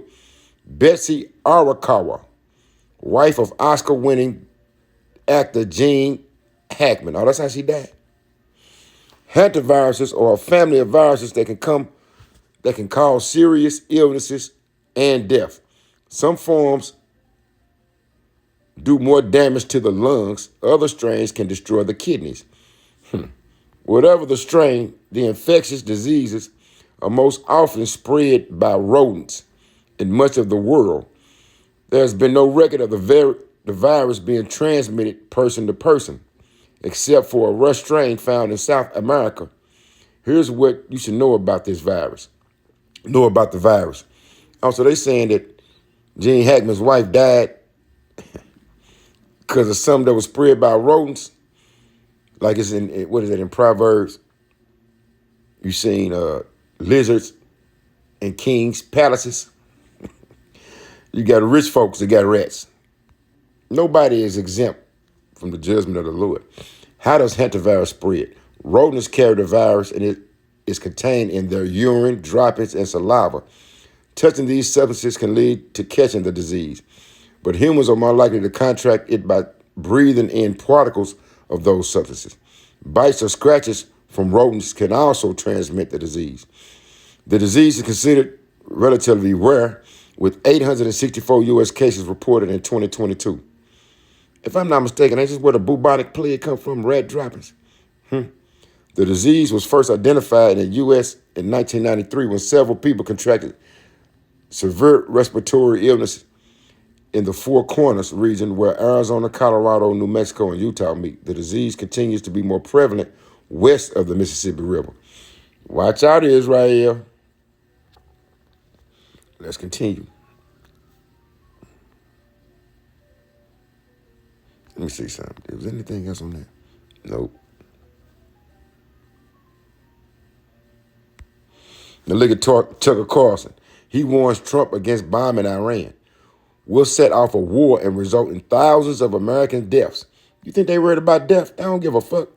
Betsy Arakawa, wife of Oscar-winning actor Gene Hackman. Oh, that's how she died. Hantaviruses are a family of viruses that can cause serious illnesses and death. Some forms do more damage to the lungs. Other strains can destroy the kidneys. Whatever the strain, the infectious diseases are most often spread by rodents in much of the world. There's been no record of the virus being transmitted person to person. except for a rust strain found in South America. Here's what you should know about this virus. Know about the virus. Also, they saying that Gene Hackman's wife died because of something that was spread by rodents. Like it's in, what is it, in Proverbs? You seen lizards in kings' palaces. You got rich folks that got rats. Nobody is exempt from the judgment of the Lord. How does hantavirus spread? Rodents carry the virus and it is contained in their urine, droppings, and saliva. Touching these substances can lead to catching the disease, but humans are more likely to contract it by breathing in particles of those substances. Bites or scratches from rodents can also transmit the disease. The disease is considered relatively rare, with 864 U.S. cases reported in 2022. If I'm not mistaken, that's just where the bubonic plague come from, rat droppings. The disease was first identified in the U.S. in 1993 when several people contracted severe respiratory illness in the Four Corners region where Arizona, Colorado, New Mexico, and Utah meet. The disease continues to be more prevalent west of the Mississippi River. Watch out, Israel. Let's continue. Let me see something. Was there anything else on that? Nope. Now look at Tucker Carlson. He warns Trump against bombing Iran. Will set off a war and result in thousands of American deaths. You think they worried about death? They don't give a fuck.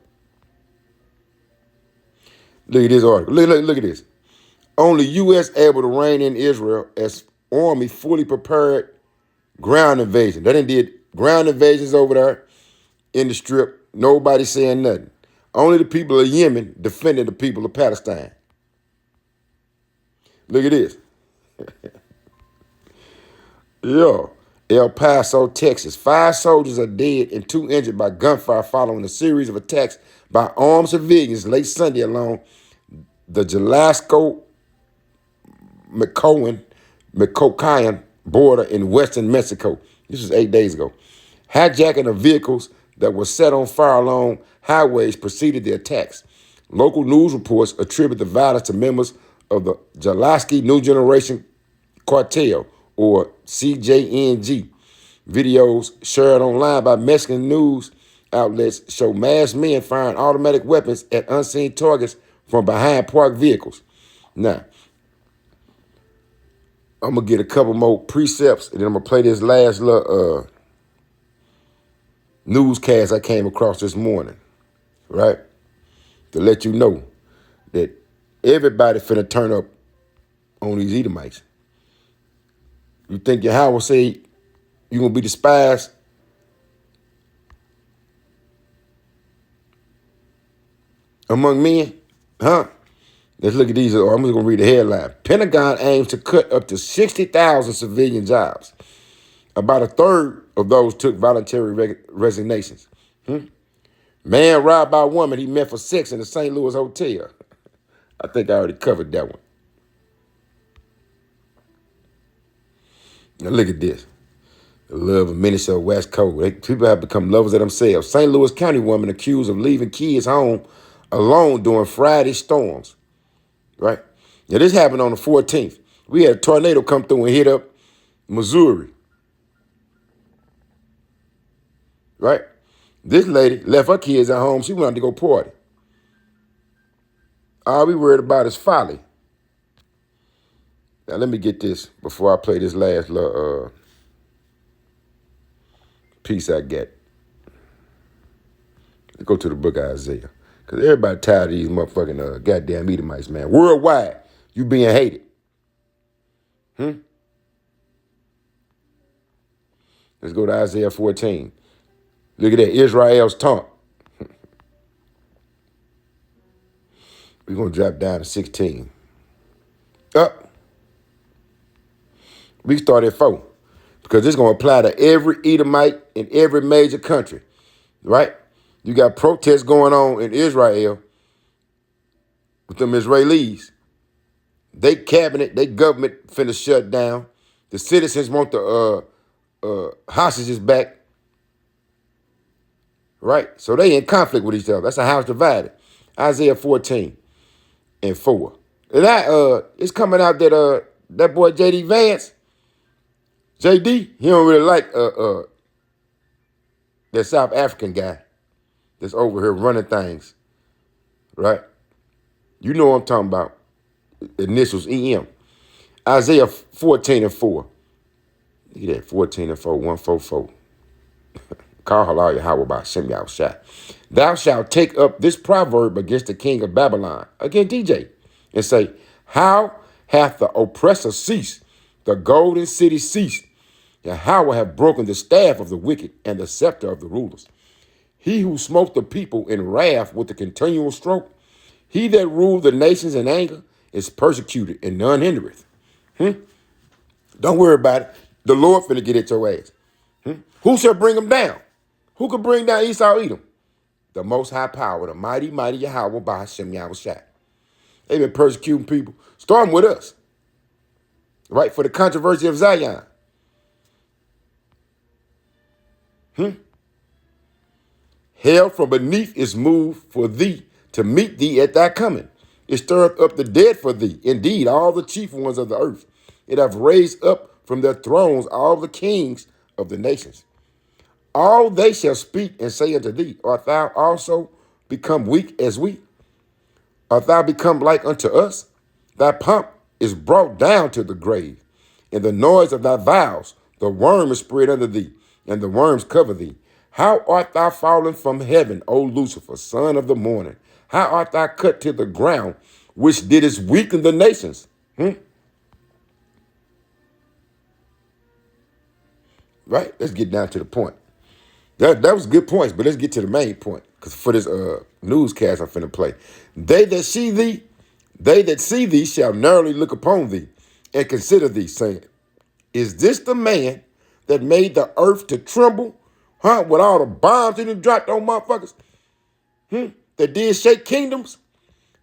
Look at this article. Look at this. Only U.S. able to rein in Israel as army fully prepared ground invasion. They done did ground invasions over there in the strip. Nobody saying nothing. Only the people of Yemen defending the people of Palestine. Look at this. Yo, El Paso, Texas. 5 soldiers are dead and 2 injured by gunfire following a series of attacks by armed civilians late Sunday along the Jalisco-Michoacan border in western Mexico. This was 8 days ago. Hijacking of vehicles that were set on fire along highways preceded the attacks. Local news reports attribute the violence to members of the Jalisco New Generation Cartel, or CJNG. Videos shared online by Mexican news outlets show masked men firing automatic weapons at unseen targets from behind parked vehicles. Now, I'm going to get a couple more precepts, and then I'm going to play this last little newscast I came across this morning, right? To let you know that everybody finna turn up on these Edomites. You think Yahweh say you're going to be despised? Among men? Huh? Let's look at these. I'm just going to read the headline. Pentagon aims to cut up to 60,000 civilian jobs. About a third of those took voluntary resignations. Man robbed by a woman he met for sex in the St. Louis hotel. I think I already covered that one. Now look at this. The love of Minnesota West Coast. People have become lovers of themselves. St. Louis County woman accused of leaving kids home alone during Friday storms. Right? Now this happened on the 14th. We had a tornado come through and hit up Missouri. Right? This lady left her kids at home. She wanted to go party. All we worried about is folly. Now, let me get this before I play this last little piece I get. Let's go to the book of Isaiah. Because everybody tired of these motherfucking goddamn Edomites, man. Worldwide, you being hated. Let's go to Isaiah 14. Look at that, Israel's taunt. We're going to drop down to 16. Up. We start at 4 because it's going to apply to every Edomite in every major country, right? You got protests going on in Israel with them Israelis. They cabinet, they government finna shut down. The citizens want the hostages back, right? So they in conflict with each other. That's a house divided. Isaiah 14 and 4. And that it's coming out that that boy JD Vance, JD, he don't really like that South African guy that's over here running things, right? You know what I'm talking about. Initials EM. Isaiah 14 and 4. Look at that, 14 and 4, 144. Call halal Yahweh by Shem Yahushua. Thou shalt take up this proverb against the king of Babylon, against DJ, and say, how hath the oppressor ceased, the golden city ceased? Yahweh hath broken the staff of the wicked and the scepter of the rulers. He who smote the people in wrath with the continual stroke, he that ruled the nations in anger is persecuted and none hindereth. Don't worry about it. The Lord finna get at your ass. Who shall bring them down? Who could bring down Esau Edom? The most high power, the mighty, mighty Yahweh by Hashem Yahushua. They've been persecuting people, starting with us, right? For the controversy of Zion. Hell from beneath is moved for thee to meet thee at thy coming. It stirreth up the dead for thee. Indeed, all the chief ones of the earth. It hath raised up from their thrones all the kings of the nations. All they shall speak and say unto thee, art thou also become weak as we? Art thou become like unto us? Thy pomp is brought down to the grave. In the noise of thy vows, the worm is spread under thee, and the worms cover thee. How art thou fallen from heaven, O Lucifer, son of the morning? How art thou cut to the ground, which didst weaken the nations? Right? Let's get down to the point. That was good points, but let's get to the main point. Because for this newscast I'm finna play. They that see thee shall narrowly look upon thee and consider thee, saying, is this the man that made the earth to tremble? With all the bombs that he dropped on motherfuckers? That did shake kingdoms?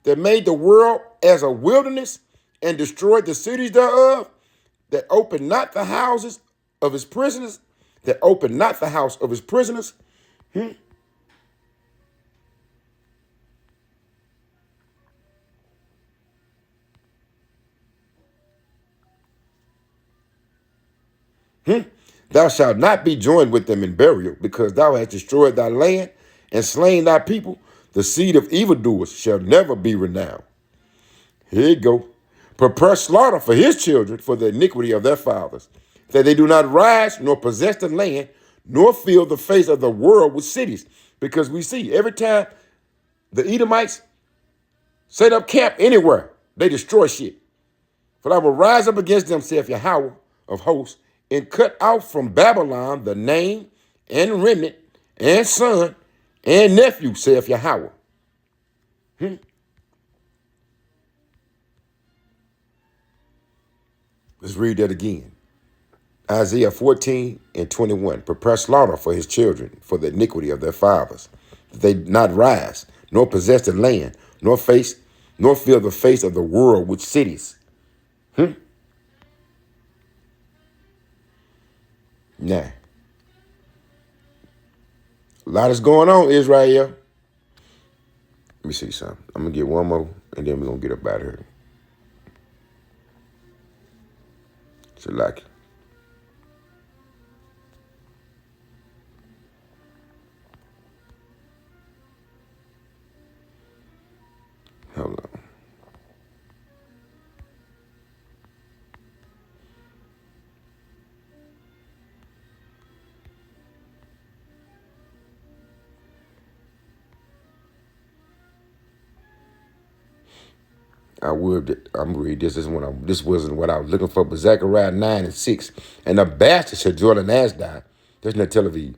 That made the world as a wilderness and destroyed the cities thereof? That opened not the houses of his prisoners? That opened not the house of his prisoners? Thou shalt not be joined with them in burial, because thou hast destroyed thy land and slain thy people. The seed of evildoers shall never be renowned. Here you go. Prepare slaughter for his children for the iniquity of their fathers, that they do not rise nor possess the land, nor fill the face of the world with cities. Because we see every time the Edomites set up camp anywhere, they destroy shit. For I will rise up against them, saith Yahweh of hosts, and cut off from Babylon the name and remnant and son and nephew, saith Yahweh. Let's read that again. Isaiah 14 and 21. Prepare slaughter for his children, for the iniquity of their fathers, that they not rise, nor possess the land, nor fill the face of the world with cities. Nah. A lot is going on, Israel. Let me see something. I'm going to get one more, and then we're going to get up out of here. Shalaki. Hold on. I'm read this. This wasn't what I was looking for, but Zechariah 9 and 6. And the bastard shall dwell in Ashdod. That's not Tel Aviv.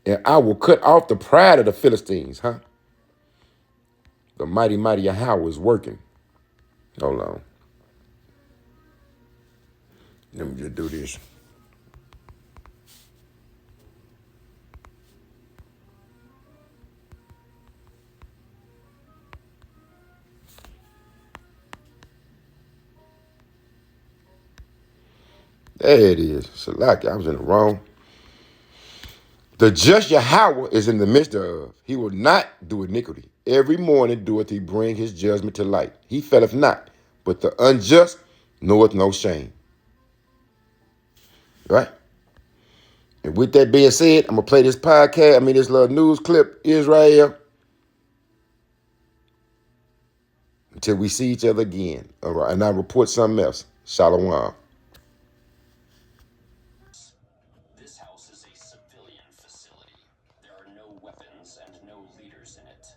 And I will cut off the pride of the Philistines, The mighty, mighty Yahweh is working. Hold on. Let me just do this. There it is. Salaki, I was in the wrong. The just Yahweh is in the midst thereof. He will not do iniquity. Every morning doeth he bring his judgment to light. He faileth not, but the unjust knoweth no shame. Right? And with that being said, I'm going to play this this little news clip, Israel, until we see each other again. All right, and I'll report something else. Shalom. This house is a civilian facility. There are no weapons and no leaders in it.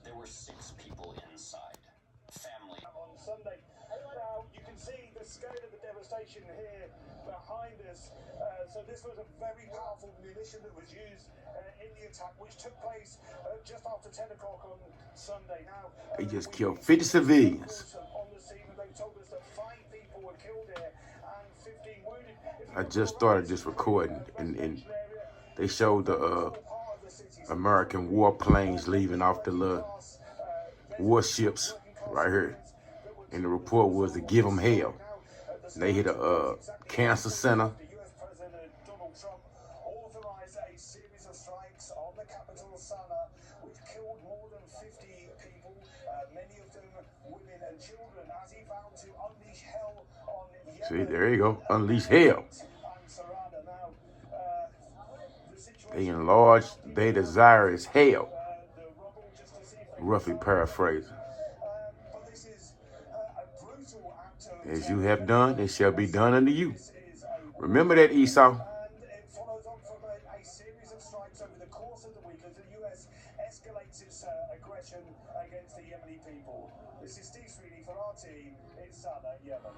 There were 6 people inside. Family. On Sunday. Now, you can see the scale of the devastation here behind us. So this was a very powerful munition that was used in the attack, which took place just after 10 o'clock on Sunday. Now, They just killed 50 civilians. on the scene, and they told us that 5 people were killed here and 15 wounded. I just started this recording, and they showed the American warplanes leaving off the little warships right here. And the report was to give them hell. They hit a cancer center. The US President Donald Trump authorized a series of strikes on the capital Sana'a, which killed more than 50 people, many of them women and children, as he vowed to unleash hell on Yemen. See, there you go. Unleash hell. They enlarge, they desire is hell. Roughly paraphrasing. As you have done, it shall be done unto you. Remember that, Esau. And it follows on from a series of strikes over the course of the week as the US escalates its aggression against the Yemeni people. This is Steve Sweeney for our team in Sana'a, Yemen.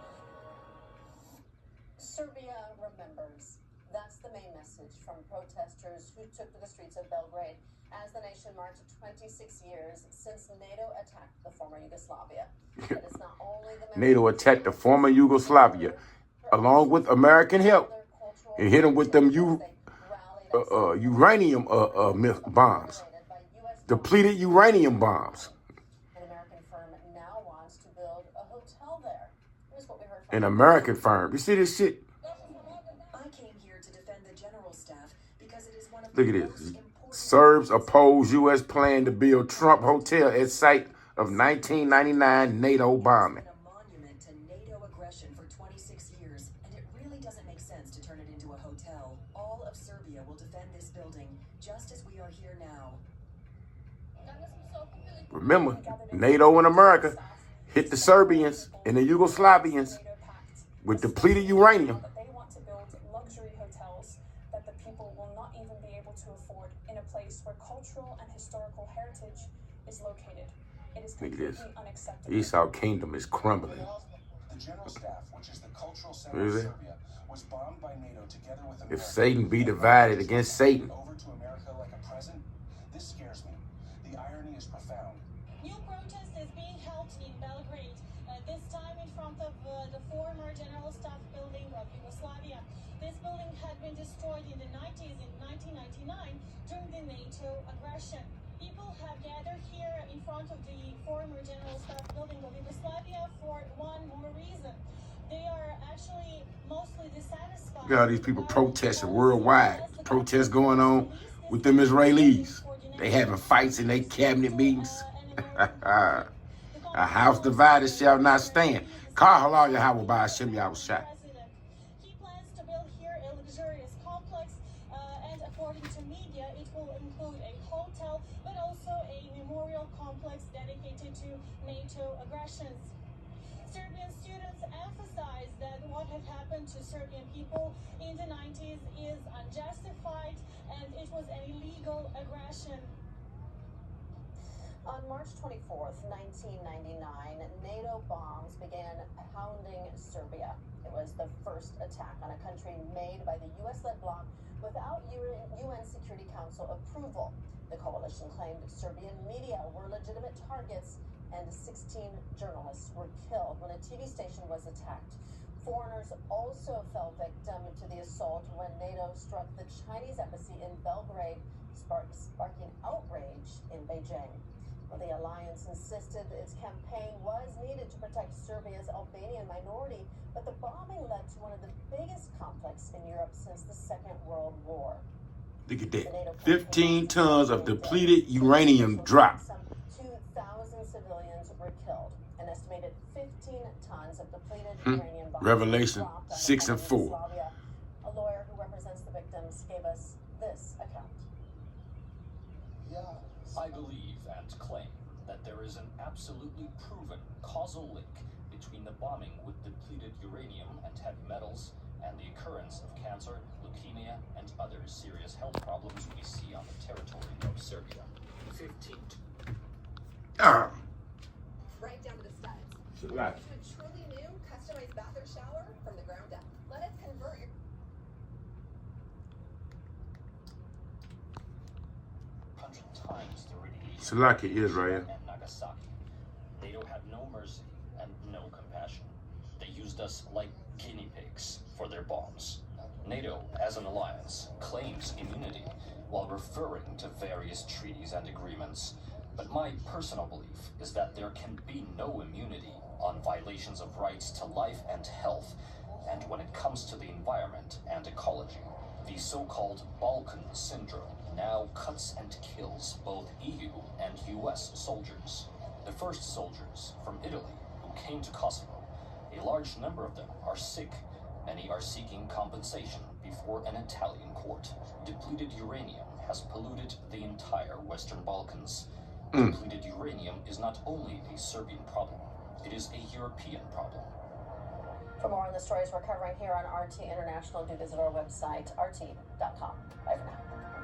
Serbia remembers. That's the main message from protesters who took to the streets of Belgrade as the nation marked 26 years since NATO attacked the former Yugoslavia. But it's not only the NATO attacked the former Yugoslavia along with American help and hit them with them uranium bombs, depleted uranium bombs. An American firm now wants to build a hotel there. Here's what we heard from An American firm. You see this shit? I came here to defend the general staff because it is one of Look at this. Serbs oppose U.S. plan to build Trump hotel at site of 1999 NATO bombing. a monument to NATO aggression for 26 years, and it really doesn't make sense to turn it into a hotel. All of Serbia will defend this building, just as we are here now. Remember, NATO and America hit the Serbians and the Yugoslavians with depleted uranium. But they want to build luxury hotels that the people will not even be able to afford in a place where cultural and historical heritage is located. It is Look at completely this. unacceptable. Esau Kingdom is crumbling. The general staff, which is the cultural center What of is it? Serbia, was bombed by NATO together with America. If Satan be divided against Satan. Over to America like a present. This scares me. The irony is profound. New protest is being held in Belgrade, this time in front of the former General Staff building of Yugoslavia. This building had been destroyed in the 90s, in 1999, during the NATO aggression. People have gathered here in front of the former General Staff building of Yugoslavia for one more reason. They are actually mostly dissatisfied. Look at all these people protesting worldwide. Protests going on with them Israelis. They having fights in their cabinet meetings. A house divided shall not stand. Kal halal Yahweh by Hashem Yahushua. He plans to build here a luxurious complex, and according to media, it will include a hotel, but also a memorial complex dedicated to NATO aggressions. Serbian students emphasize that what had happened to Serbian people in the 90s is unjustified, and it was an illegal aggression. On March 24th, 1999, NATO bombs began pounding Serbia. It was the first attack on a country made by the US-led bloc without UN Security Council approval. The coalition claimed Serbian media were legitimate targets, and 16 journalists were killed when a TV station was attacked. Foreigners also fell victim to the assault when NATO struck the Chinese embassy in Belgrade, sparking outrage in Beijing. Well, the alliance insisted its campaign was needed to protect Serbia's Albanian minority, but the bombing led to one of the biggest conflicts in Europe since the Second World War. Look at that. 15 tons of depleted uranium dropped. Some 2,000 civilians were killed. An estimated 15 tons of depleted uranium bombs Revelation dropped on 6 the and planet 4. Yugoslavia. A lawyer who represents the victims gave us this account. I believe and claim that there is an absolutely proven causal link between the bombing with depleted uranium and heavy metals and the occurrence of cancer, leukemia, and other serious health problems we see on the territory of Serbia. 15. Right down to the studs. Right. To a truly new, customized bathroom shower from the ground up. Let us convert your 100 times the radiation Salaki, Israel. and Nagasaki. NATO had no mercy and no compassion. They used us like guinea pigs for their bombs. NATO, as an alliance, claims immunity while referring to various treaties and agreements. But my personal belief is that there can be no immunity on violations of rights to life and health, and when it comes to the environment and ecology. The so-called Balkan Syndrome now cuts and kills both EU and US soldiers. The first soldiers from Italy who came to Kosovo, a large number of them are sick. Many are seeking compensation before an Italian court. Depleted uranium has polluted the entire Western Balkans. Depleted uranium is not only a Serbian problem, it is a European problem. For more on the stories we're covering here on RT International, do visit our website, rt.com. Bye for now.